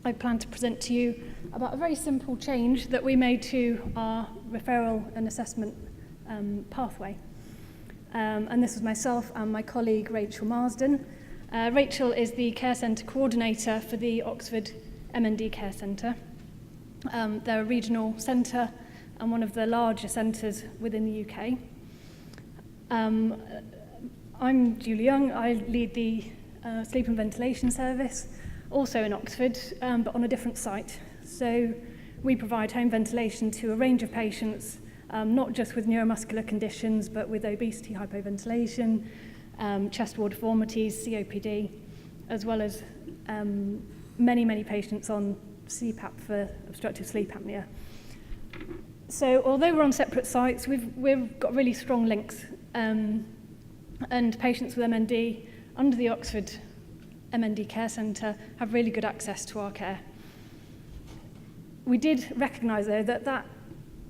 I plan to present to you about a very simple change that we made to our referral and assessment pathway. And this was myself and my colleague Rachel Marsden. Rachel is the Care Centre Coordinator for the Oxford MND Care Centre. They're a regional centre and one of the larger centres within the UK. I'm Julie Young. I lead the sleep and ventilation service, also in Oxford, but on a different site. So we provide home ventilation to a range of patients, not just with neuromuscular conditions, but with obesity, hypoventilation, chest wall deformities, COPD, as well as many patients on CPAP for obstructive sleep apnea. So although we're on separate sites, we've got really strong links, and patients with MND under the Oxford MND Care Centre have really good access to our care. We did recognise, though, that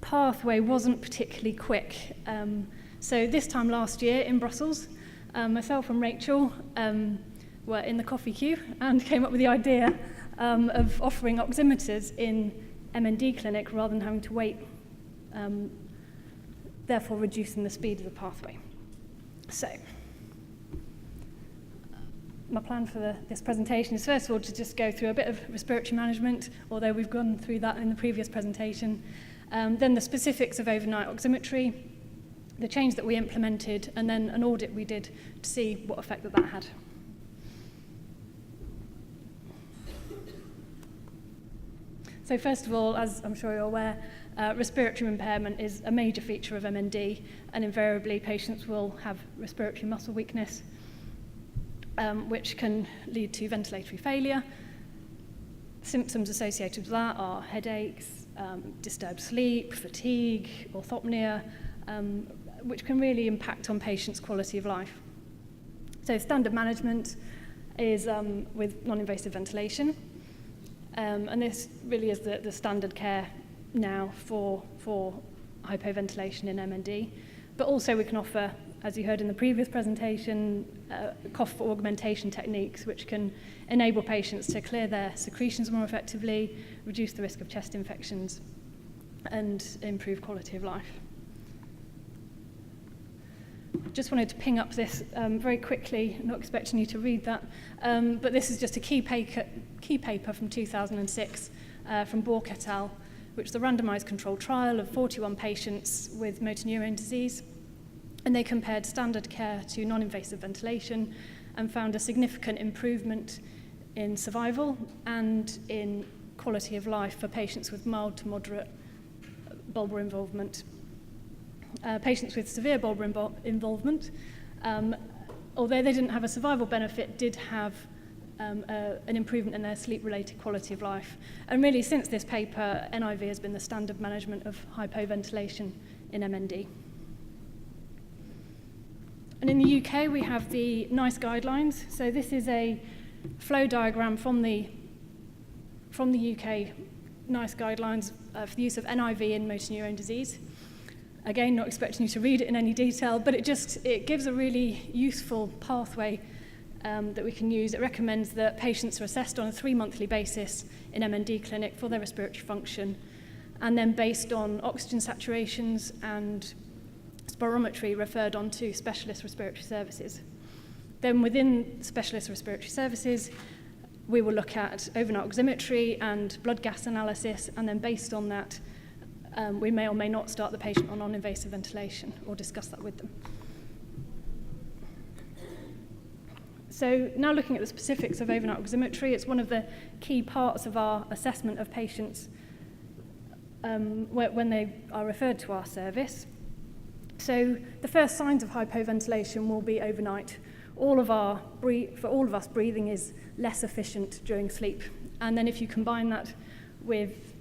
pathway wasn't particularly quick. So this time last year in Brussels, myself and Rachel were in the coffee queue and came up with the idea of offering oximeters in MND clinic rather than having to wait, therefore reducing the speed of the pathway. So, my plan for this presentation is first of all to just go through a bit of respiratory management, although we've gone through that in the previous presentation. Then the specifics of overnight oximetry, the change that we implemented, and then an audit we did to see what effect that had. So first of all, as I'm sure you're aware, respiratory impairment is a major feature of MND, and invariably patients will have respiratory muscle weakness, which can lead to ventilatory failure. Symptoms associated with that are headaches, disturbed sleep, fatigue, orthopnea, which can really impact on patients' quality of life. So standard management is with non-invasive ventilation, and this really is the standard care now for hypoventilation in MND. But also we can offer, as you heard in the previous presentation, cough augmentation techniques which can enable patients to clear their secretions more effectively, reduce the risk of chest infections, and improve quality of life. Just wanted to ping up this very quickly, not expecting you to read that, but this is just a key paper from 2006 from Bork et al., which is a randomized controlled trial of 41 patients with motor neurone disease. And they compared standard care to non-invasive ventilation and found a significant improvement in survival and in quality of life for patients with mild to moderate bulbar involvement. Patients with severe bulbar involvement, although they didn't have a survival benefit, did have an improvement in their sleep-related quality of life. And really, since this paper, NIV has been the standard management of hypoventilation in MND. And in the UK, we have the NICE guidelines. So this is a flow diagram from the UK NICE guidelines for the use of NIV in motor neurone disease. Again, not expecting you to read it in any detail, but it gives a really useful pathway that we can use. It recommends that patients are assessed on a 3-monthly basis in MND clinic for their respiratory function, and then based on oxygen saturations and spirometry referred on to specialist respiratory services. Then within specialist respiratory services, we will look at overnight oximetry and blood gas analysis, and then based on that, we may or may not start the patient on non-invasive ventilation or discuss that with them. So now looking at the specifics of overnight oximetry, it's one of the key parts of our assessment of patients when they are referred to our service. So the first signs of hypoventilation will be overnight. For all of us, breathing is less efficient during sleep. And then if you combine that with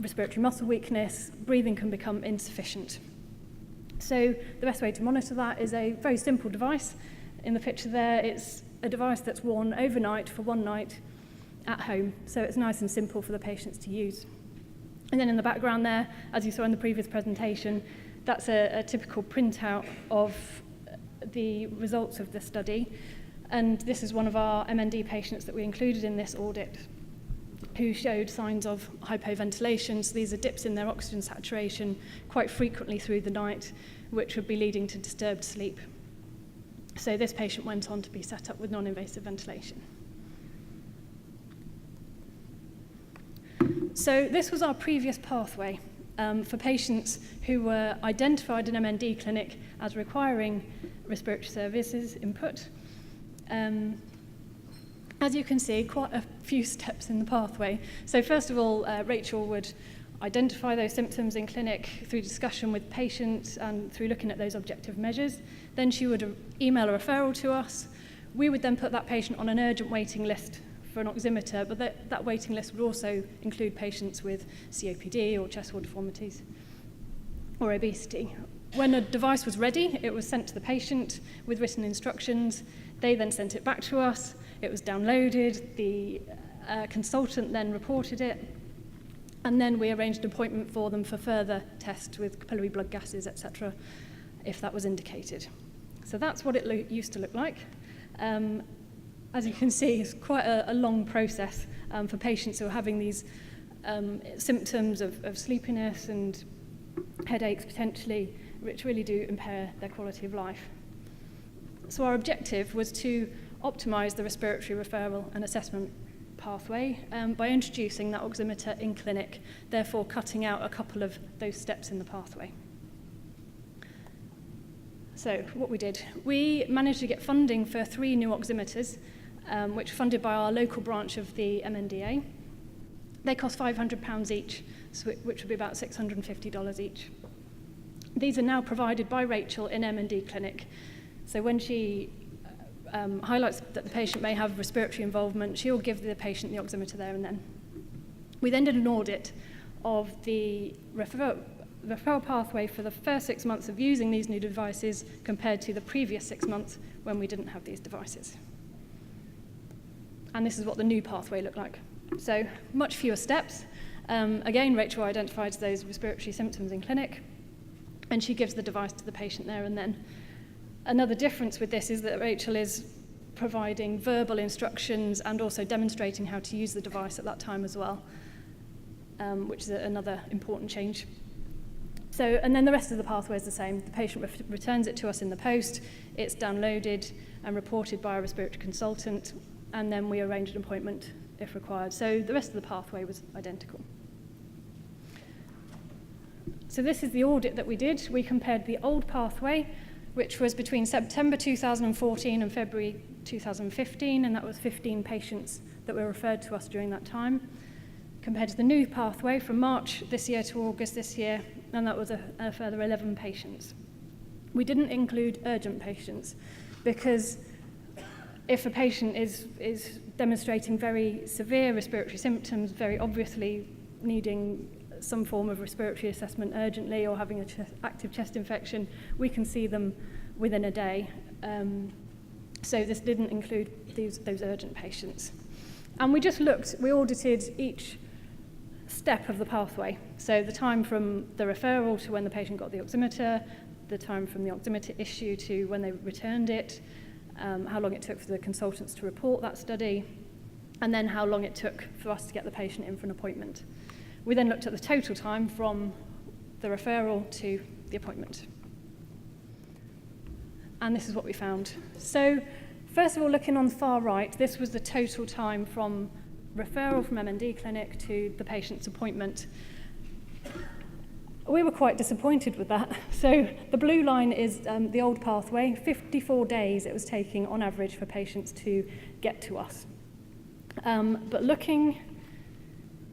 respiratory muscle weakness, breathing can become insufficient. So the best way to monitor that is a very simple device. In the picture there, it's a device that's worn overnight for one night at home. So it's nice and simple for the patients to use. And then in the background there, as you saw in the previous presentation, that's a typical printout of the results of the study. And this is one of our MND patients that we included in this audit. who showed signs of hypoventilation. So these are dips in their oxygen saturation quite frequently through the night, which would be leading to disturbed sleep. So this patient went on to be set up with non-invasive ventilation. So this was our previous pathway for patients who were identified in MND clinic as requiring respiratory services input. As you can see, quite a few steps in the pathway. So first of all, Rachel would identify those symptoms in clinic through discussion with patients and through looking at those objective measures. Then she would email a referral to us. We would then put that patient on an urgent waiting list for an oximeter, but that waiting list would also include patients with COPD or chest wall deformities or obesity. When a device was ready, it was sent to the patient with written instructions. They then sent it back to us. It was downloaded. The consultant then reported it. And then we arranged an appointment for them for further tests with capillary blood gases, etc., if that was indicated. So that's what it used to look like. As you can see, it's quite a long process for patients who are having these symptoms of sleepiness and headaches potentially, which really do impair their quality of life. So our objective was to optimise the respiratory referral and assessment pathway by introducing that oximeter in clinic, therefore cutting out a couple of those steps in the pathway. So what we did, we managed to get funding for 3 new oximeters, which were funded by our local branch of the MNDA. They cost £500 each, which would be about $650 each. These are now provided by Rachel in MND clinic. So when she highlights that the patient may have respiratory involvement, she'll give the patient the oximeter there and then. We then did an audit of the referral pathway for the first 6 months of using these new devices compared to the previous 6 months when we didn't have these devices. And this is what the new pathway looked like. So much fewer steps. Again, Rachel identifies those respiratory symptoms in clinic, and she gives the device to the patient there and then. Another difference with this is that Rachel is providing verbal instructions and also demonstrating how to use the device at that time as well, which is another important change. So, and then the rest of the pathway is the same. The patient returns it to us in the post, it's downloaded and reported by a respiratory consultant, and then we arrange an appointment if required. So the rest of the pathway was identical. So this is the audit that we did. We compared the old pathway, which was between September 2014 and February 2015, and that was 15 patients that were referred to us during that time, compared to the new pathway from March this year to August this year, and that was a further 11 patients. We didn't include urgent patients because if a patient is demonstrating very severe respiratory symptoms, very obviously needing some form of respiratory assessment urgently or having an active chest infection, we can see them within a day. So this didn't include those urgent patients. And we just we audited each step of the pathway. So the time from the referral to when the patient got the oximeter, the time from the oximeter issue to when they returned it, how long it took for the consultants to report that study, and then how long it took for us to get the patient in for an appointment. We then looked at the total time from the referral to the appointment. And this is what we found. So first of all, looking on the far right, this was the total time from referral from MND clinic to the patient's appointment. We were quite disappointed with that. So the blue line is the old pathway, 54 days it was taking on average for patients to get to us. But looking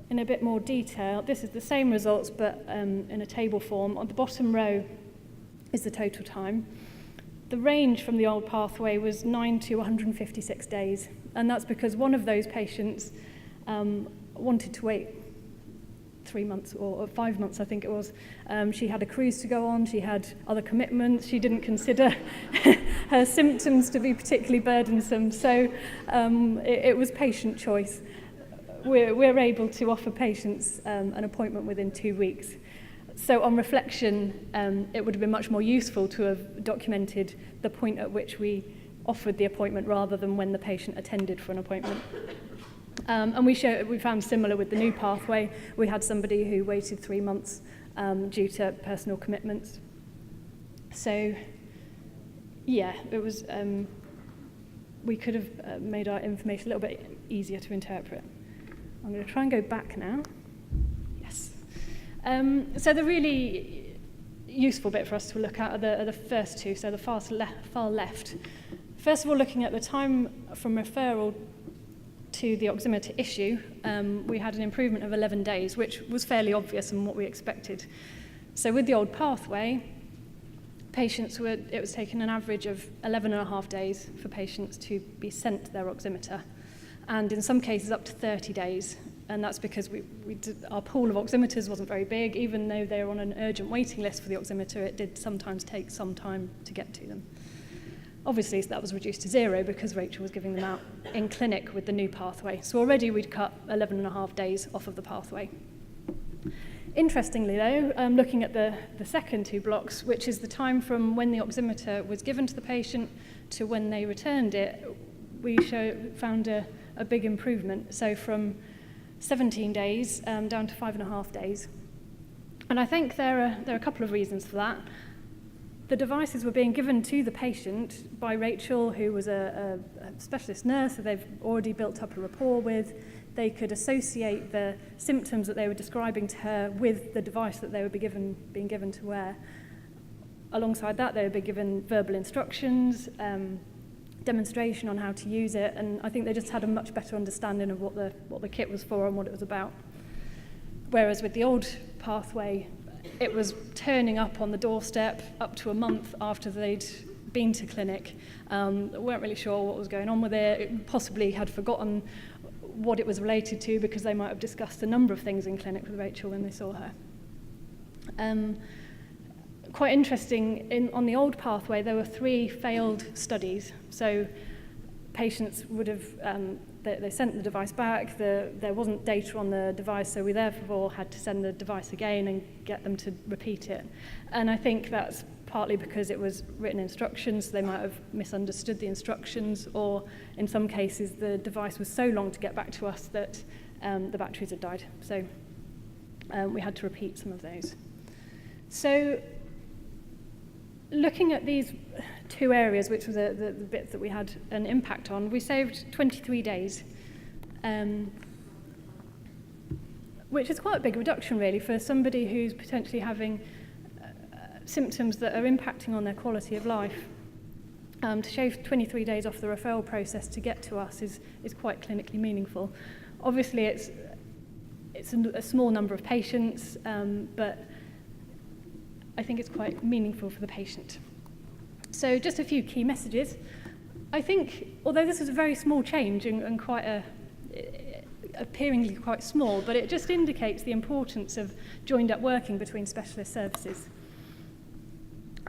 in a bit more detail, this is the same results but in a table form. On the bottom row is the total time. The range from the old pathway was 9 to 156 days, and that's because one of those patients wanted to wait 3 months or 5 months, I think it was. She had a cruise to go on, she had other commitments, she didn't consider her symptoms to be particularly burdensome, so it was patient choice. We're able to offer patients an appointment within 2 weeks. So on reflection, it would have been much more useful to have documented the point at which we offered the appointment rather than when the patient attended for an appointment. And we found similar with the new pathway. We had somebody who waited 3 months due to personal commitments. So, yeah, it was. We could have made our information a little bit easier to interpret. I'm going to try and go back now. Yes. So the really useful bit for us to look at are the first two, so the far left. First of all, looking at the time from referral to the oximeter issue, we had an improvement of 11 days, which was fairly obvious and what we expected. So with the old pathway, it was taking an average of 11.5 days for patients to be sent their oximeter, and in some cases up to 30 days. And that's because our pool of oximeters wasn't very big. Even though they were on an urgent waiting list for the oximeter, it did sometimes take some time to get to them. Obviously, that was reduced to 0 because Rachel was giving them out in clinic with the new pathway. So already we'd cut 11.5 days off of the pathway. Interestingly, though, looking at the second two blocks, which is the time from when the oximeter was given to the patient to when they returned it, we found a big improvement. So from 17 days down to 5.5 days. And I think there are a couple of reasons for that. The devices were being given to the patient by Rachel, who was a specialist nurse, so they've already built up a rapport with. They could associate the symptoms that they were describing to her with the device that they were being given to wear. Alongside that, they would be given verbal instructions, demonstration on how to use it, and I think they just had a much better understanding of what the kit was for and what it was about. Whereas with the old pathway, it was turning up on the doorstep up to a month after they'd been to clinic. Weren't really sure what was going on with it, possibly had forgotten what it was related to because they might have discussed a number of things in clinic with Rachel when they saw her. Quite interesting, on the old pathway, there were 3 failed studies. So patients would have, they sent the device back, there wasn't data on the device, so we therefore had to send the device again and get them to repeat it. And I think that's partly because it was written instructions, so they might have misunderstood the instructions, or in some cases the device was so long to get back to us that the batteries had died. So we had to repeat some of those. So looking at these 2 areas, which were the bits that we had an impact on, we saved 23 days, which is quite a big reduction really for somebody who's potentially having symptoms that are impacting on their quality of life. To shave 23 days off the referral process to get to us is quite clinically meaningful. Obviously, it's a small number of patients, but I think it's quite meaningful for the patient. So just a few key messages. I think, although this is a very small change and quite appearingly quite small, but it just indicates the importance of joined-up working between specialist services.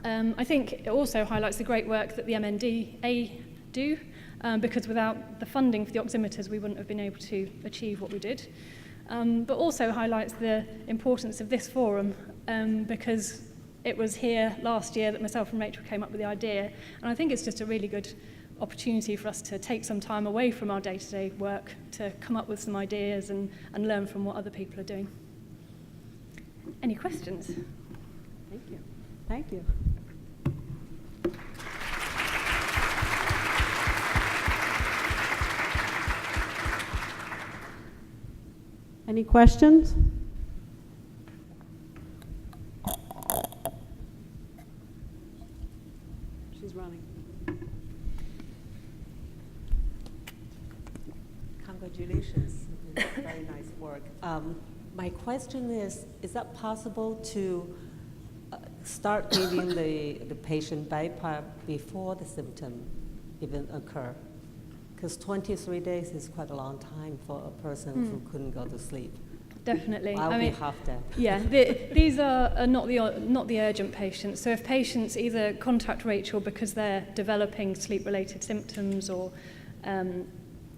I think it also highlights the great work that the MNDA do, because without the funding for the oximeters, we wouldn't have been able to achieve what we did. But also highlights the importance of this forum, because it was here last year that myself and Rachel came up with the idea, and I think it's just a really good opportunity for us to take some time away from our day-to-day work to come up with some ideas and learn from what other people are doing. Any questions? Thank you. Thank you. Any questions? She's running. Congratulations. Very nice work. My question is that possible to start giving the patient BiPAP before the symptom even occur? Because 23 days is quite a long time for a person who couldn't go to sleep. Definitely. I'll be half dead. Yeah, these are not the urgent patients. So if patients either contact Rachel because they're developing sleep-related symptoms or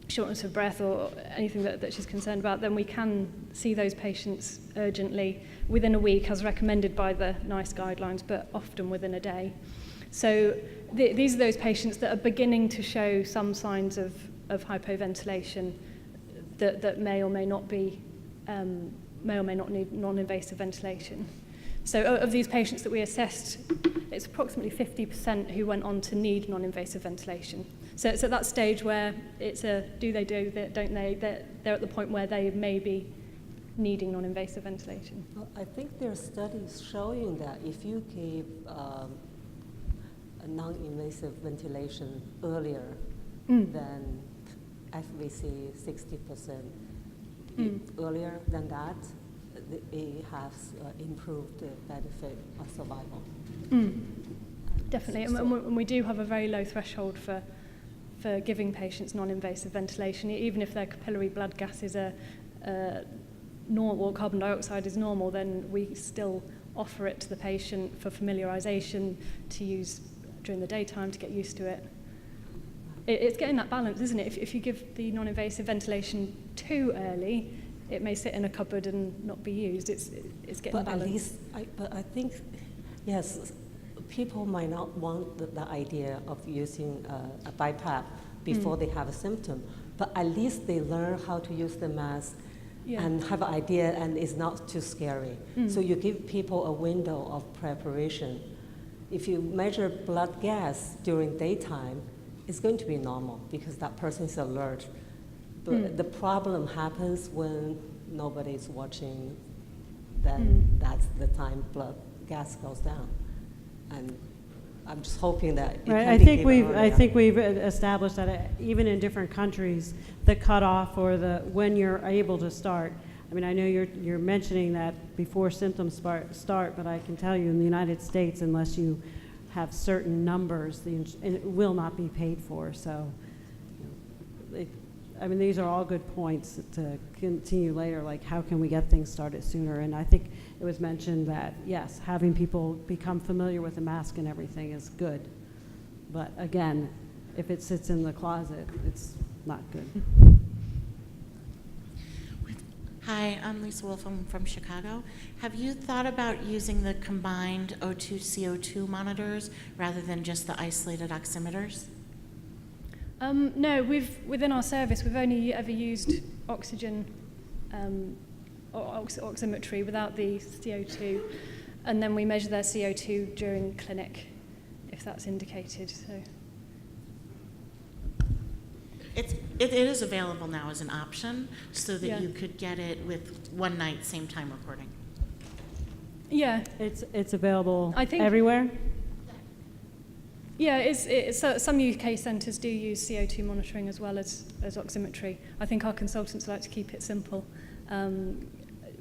shortness of breath or anything that she's concerned about, then we can see those patients urgently within a week as recommended by the NICE guidelines, but often within a day. So these are those patients that are beginning to show some signs of hypoventilation that may or may not be may or may not need non-invasive ventilation. So of these patients that we assessed, it's approximately 50% who went on to need non-invasive ventilation. So it's at that stage where it's a do they, don't they? They're at the point where they may be needing non-invasive ventilation. Well, I think there are studies showing that if you give a non-invasive ventilation earlier, then FVC 60%. Earlier than that, it has improved the benefit of survival. Definitely, and we do have a very low threshold for giving patients non-invasive ventilation, even if their capillary blood gases are normal, carbon dioxide is normal, then we still offer it to the patient for familiarization to use during the daytime to get used to it. It's getting that balance, isn't it? If you give the non-invasive ventilation too early, it may sit in a cupboard and not be used. It's getting But balance. at least, I think, yes, people might not want the idea of using a BiPAP before they have a symptom, but at least they learn how to use the mask and have an idea, and it's not too scary. So you give people a window of preparation. If you measure blood gas during daytime, it's going to be normal because that person is alert. But the problem happens when nobody's watching, then that's the time blood gas goes down. And I'm just hoping that it can I be think given we've established that even in different countries, the cutoff or the when you're able to start. I mean, I know you're mentioning that before symptoms start, but I can tell you in the United States, unless you have certain numbers, it will not be paid for. So, I mean, these are all good points to continue later, like how can we get things started sooner? And I think it was mentioned that, yes, having people become familiar with the mask and everything is good. But again, if it sits in the closet, it's not good. Hi, I'm Lisa Wolf. I'm from Chicago. Have you thought about using the combined O2 CO2 monitors rather than just the isolated oximeters? No, within our service, we've only ever used oxygen oximetry without the CO2, and then we measure their CO2 during clinic, if that's indicated. So. It is available now as an option, so that you could get it with one night, same time recording. Yeah, It's available I think, everywhere? Yeah, some UK centres do use CO2 monitoring as well as oximetry. I think our consultants like to keep it simple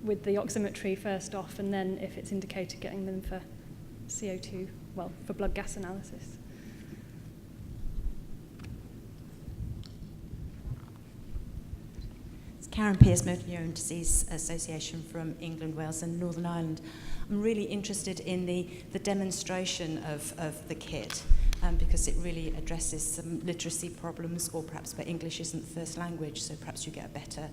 with the oximetry first off, and then if it's indicated, getting them for CO2, well, for blood gas analysis. Karen Pearce, Motor Neurone Disease Association from England, Wales and Northern Ireland. I'm really interested in the demonstration of the kit because it really addresses some literacy problems, or perhaps where English isn't the first language, so perhaps you get a better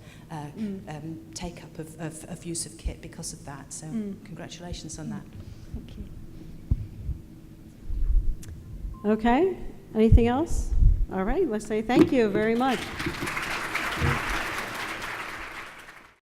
take-up of use of kit because of that. So congratulations on that. Thank you. Okay, anything else? All right, let's say thank you very much.